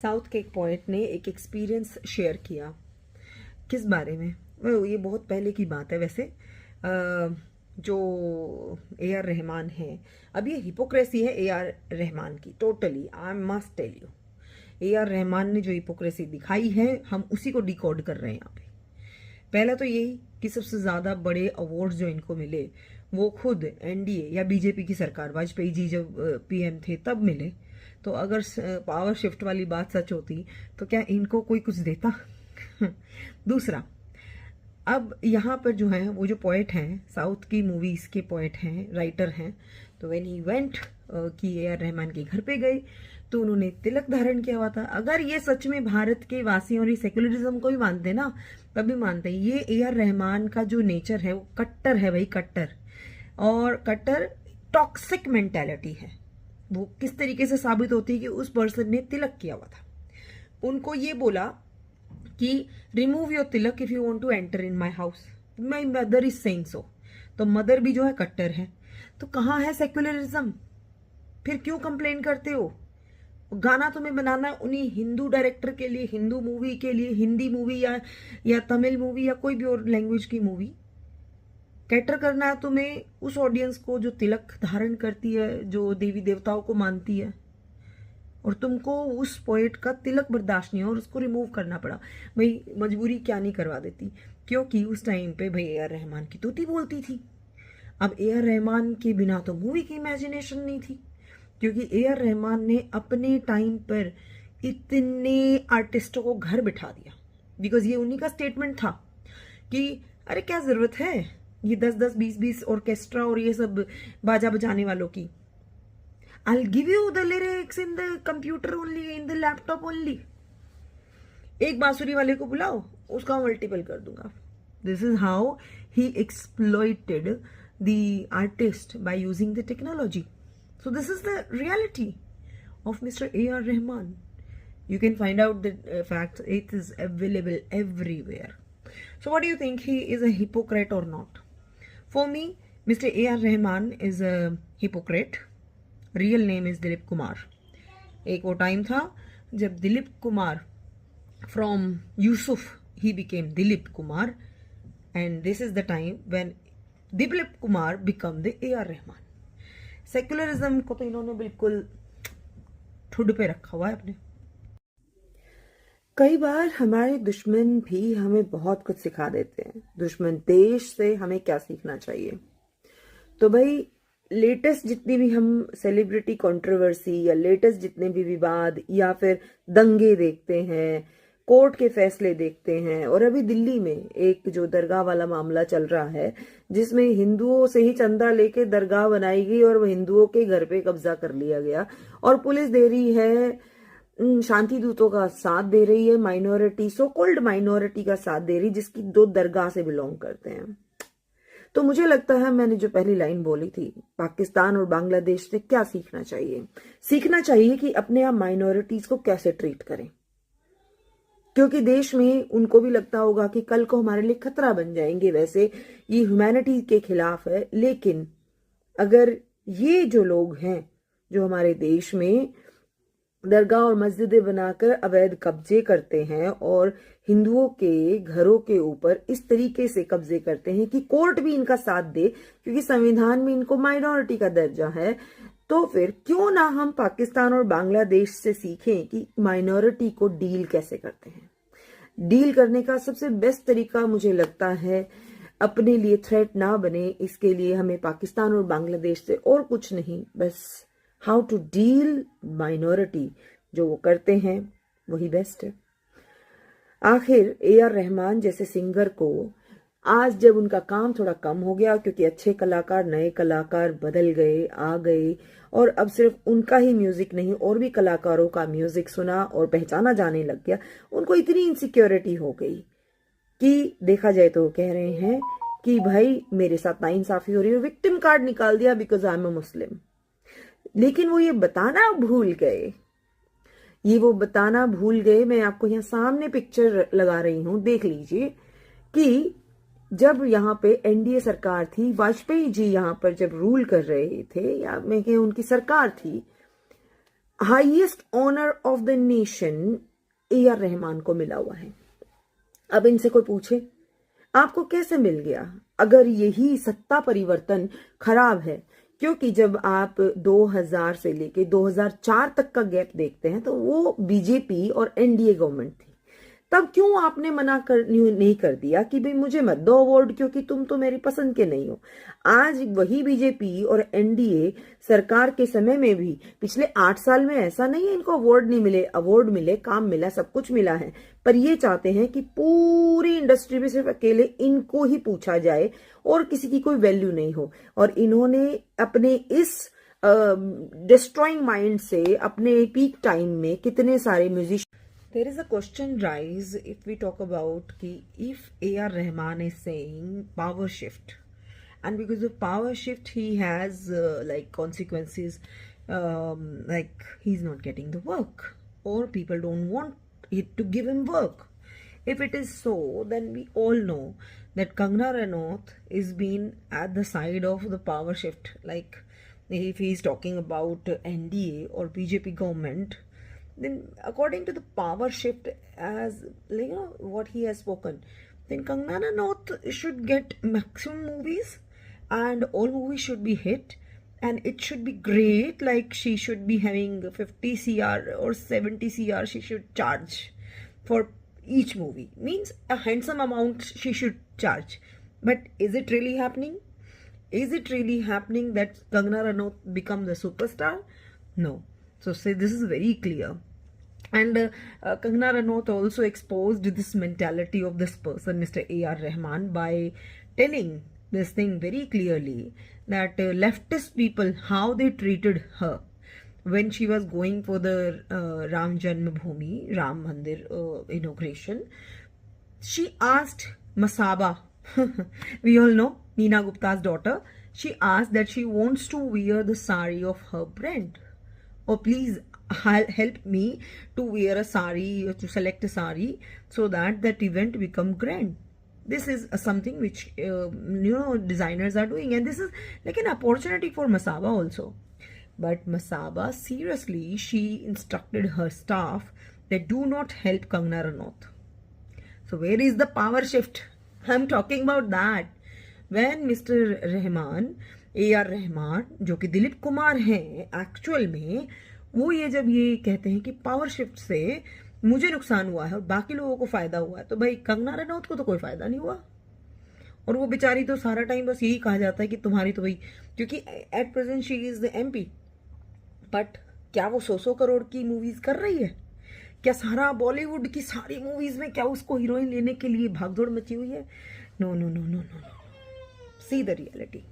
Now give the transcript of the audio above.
South के एक poet ने एक एक्सपीरियंस शेयर किया। किस बारे में? ये बहुत पहले की बात है वैसे। जो ए आर रहमान है, अब ये हिपोक्रेसी है ए आर रहमान की, totally I must tell you. A R Rahman ने जो हिपोक्रेसी दिखाई है, हम उसी को डिकोड कर रहे हैं यहाँ पे। पहला तो यही कि सबसे ज़्यादा बड़े अवार्ड्स जो इनको मिले वो खुद एनडीए या बीजेपी की सरकार, वाजपेयी जी जब पीएम थे तब मिले। तो अगर पावर शिफ्ट वाली बात सच होती तो क्या इनको कोई कुछ देता? दूसरा, अब यहाँ पर जो है वो जो पोएट हैं, साउथ की मूवीज़ के पोएट हैं, राइटर हैं, तो व्हेन ही वेंट कि ए आर रहमान के घर पे गए तो उन्होंने तिलक धारण किया हुआ था। अगर ये सच में भारत के वासियों और ये सेक्युलरिज्म को भी मानते ना, तभी मानते हैं। ये ए आर रहमान का जो नेचर है वो कट्टर है भाई, कट्टर। और कट्टर टॉक्सिक मेंटेलिटी है। वो किस तरीके से साबित होती है कि उस पर्सन ने तिलक किया हुआ था। उनको ये बोला कि remove your tilak if you want to enter in my house, my mother is saying so. तो मदर भी जो है कट्टर है। तो कहाँ है सेक्युलरिज्म? फिर क्यों कंप्लेन करते हो? गाना तुम्हें बनाना है उन्हीं हिंदू डायरेक्टर के लिए, हिंदू मूवी के लिए, हिंदी मूवी या तमिल मूवी या कोई भी और लैंग्वेज की मूवी। कैटर करना है तुम्हें उस ऑडियंस को जो तिलक धारण करती है, जो देवी देवताओं को मानती है। और तुमको उस पोएट का तिलक बर्दाश्त नहीं हो और उसको रिमूव करना पड़ा। भाई मजबूरी क्या नहीं करवा देती, क्योंकि उस टाइम पे भाई ए आर रहमान की तूती बोलती थी। अब ए आर रहमान के बिना तो मूवी की इमेजिनेशन नहीं थी, क्योंकि ए आर रहमान ने अपने टाइम पर इतने आर्टिस्टों को घर बिठा दिया। बिकॉज ये उन्हीं का स्टेटमेंट था कि अरे क्या जरूरत है ये 10-10, 20-20 ऑर्केस्ट्रा और ये सब बाजा बजाने वालों की। I'll give you the lyrics in the computer only, in the laptop only. एक बांसुरी वाले को बुलाओ, उसका मल्टीपल कर दूंगा। This is how he exploited the artist by using the technology. So this is the reality of Mr. A.R. Rahman. You can find out the facts. It is available everywhere. So what do you think? He is a hypocrite or not? For me, Mr. A.R. Rahman is a hypocrite. Real name is Dilip Kumar. एक वो time था जब Dilip Kumar from Yusuf he became Dilip Kumar, and this is the time when Dilip Kumar become the A R Rahman. Secularism को तो इन्होंने बिल्कुल ठुड पे रखा हुआ है अपने। कई बार हमारे दुश्मन भी हमें बहुत कुछ सिखा देते हैं। दुश्मन देश से हमें क्या सीखना चाहिए? तो भाई लेटेस्ट जितनी भी हम सेलिब्रिटी कंट्रोवर्सी या लेटेस्ट जितने भी विवाद या फिर दंगे देखते हैं, कोर्ट के फैसले देखते हैं, और अभी दिल्ली में एक जो दरगाह वाला मामला चल रहा है जिसमें हिंदुओं से ही चंदा लेके दरगाह बनाई गई और हिंदुओं के घर पे कब्जा कर लिया गया, और पुलिस दे रही है, शांति दूतों का साथ दे रही है, माइनॉरिटी, सो कॉल्ड माइनॉरिटी का साथ दे रही, जिसकी दो दरगाह से बिलोंग करते हैं। तो मुझे लगता है मैंने जो पहली लाइन बोली थी, पाकिस्तान और बांग्लादेश से क्या सीखना चाहिए? सीखना चाहिए कि अपने आप माइनॉरिटीज को कैसे ट्रीट करें, क्योंकि देश में उनको भी लगता होगा कि कल को हमारे लिए खतरा बन जाएंगे। वैसे ये ह्यूमैनिटी के खिलाफ है, लेकिन अगर ये जो लोग हैं जो हमारे देश में दरगाह और मस्जिदें बनाकर अवैध कब्जे करते हैं और हिंदुओं के घरों के ऊपर इस तरीके से कब्जे करते हैं कि कोर्ट भी इनका साथ दे, क्योंकि संविधान में इनको माइनॉरिटी का दर्जा है, तो फिर क्यों ना हम पाकिस्तान और बांग्लादेश से सीखें कि माइनॉरिटी को डील कैसे करते हैं। डील करने का सबसे बेस्ट तरीका मुझे लगता है अपने लिए थ्रेट ना बने, इसके लिए हमें पाकिस्तान और बांग्लादेश से और कुछ नहीं, बस हाउ टू डील माइनॉरिटी जो वो करते हैं वही बेस्ट है। आखिर ए आर रहमान जैसे सिंगर को आज जब उनका काम थोड़ा कम हो गया, क्योंकि अच्छे कलाकार, नए कलाकार बदल गए, आ गए, और अब सिर्फ उनका ही म्यूजिक नहीं और भी कलाकारों का म्यूजिक सुना और पहचाना जाने लग गया, उनको इतनी इनसिक्योरिटी हो गई कि देखा जाए तो कह रहे हैं कि भाई मेरे साथ नाइंसाफी हो रही है, विक्टिम कार्ड निकाल दिया बिकॉज आई एम अ मुस्लिम। लेकिन वो ये बताना भूल गए, मैं आपको यहाँ सामने पिक्चर लगा रही हूं, देख लीजिए कि जब यहाँ पे एनडीए सरकार थी, वाजपेयी जी यहाँ पर जब रूल कर रहे थे, या मैं कह उनकी सरकार थी, highest honour of the nation A R Rahman को मिला हुआ है। अब इनसे कोई पूछे आपको कैसे मिल गया, अगर यही सत्ता परिवर्तन खराब है, क्योंकि जब आप 2000 से लेके 2004 तक का गैप देखते हैं तो वो बीजेपी और एनडीए गवर्नमेंट थी। तब क्यों आपने नहीं कर दिया कि भाई मुझे मत दो अवार्ड क्योंकि तुम तो मेरी पसंद के नहीं हो। आज वही बीजेपी और एनडीए सरकार के समय में भी पिछले 8 साल में ऐसा नहीं है इनको अवार्ड नहीं मिले, अवार्ड मिले, काम मिला, सब कुछ मिला है, पर ये चाहते हैं कि पूरी इंडस्ट्री में सिर्फ अकेले इनको ही पूछा जाए और किसी की कोई वैल्यू नहीं हो। और इन्होंने अपने इस डिस्ट्रॉइंग माइंड से अपने पीक टाइम में कितने सारे musician. There is a question rise if we talk about if A.R. Rahman is saying power shift, and because of power shift he has like consequences, like he's not getting the work or people don't want it to give him work. If it is so, then we all know that Kangana Ranaut is been at the side of the power shift. Like if he is talking about NDA or BJP government, then according to the power shift, as what he has spoken, then Kangana Ranaut should get maximum movies and all movies should be hit and it should be great, like she should be having 50 cr or 70 cr she should charge for each movie, means a handsome amount she should charge. But is it really happening? Is it really happening that Kangana Ranaut become the superstar? No. So say this is very clear. And Kangana Ranaut also exposed this mentality of this person, Mr. A.R. Rahman, by telling this thing very clearly that leftist people, how they treated her when she was going for the Ram Janmabhoomi, Ram Mandir inauguration. She asked Masaba, we all know, Neena Gupta's daughter, she asked that she wants to wear the sari of her brand. Oh, please help me to wear a sari, to select a sari, so that event become grand. This is something which designers are doing, and this is like an opportunity for Masaba also. But Masaba, seriously, she instructed her staff that do not help Kangana Ranaut. So where is the power shift? I'm talking about that. When Mr. Rahman, A.R. Rahman, जो कि दिलीप कुमार हैं actual में, वो ये जब ये कहते हैं कि पावर शिफ्ट से मुझे नुकसान हुआ है और बाकी लोगों को फायदा हुआ है, तो भाई कंगना रनौत को तो कोई फायदा नहीं हुआ। और वो बेचारी तो सारा टाइम बस यही कहा जाता है कि तुम्हारी तो भाई, क्योंकि at present she is the MP, but क्या वो 100 करोड़ की मूवीज कर रही है? क्या सारा बॉलीवुड की सारी मूवीज में क्या उसको हीरोइन लेने के लिए भागदौड़ मची हुई है? No no no no no no, see the reality.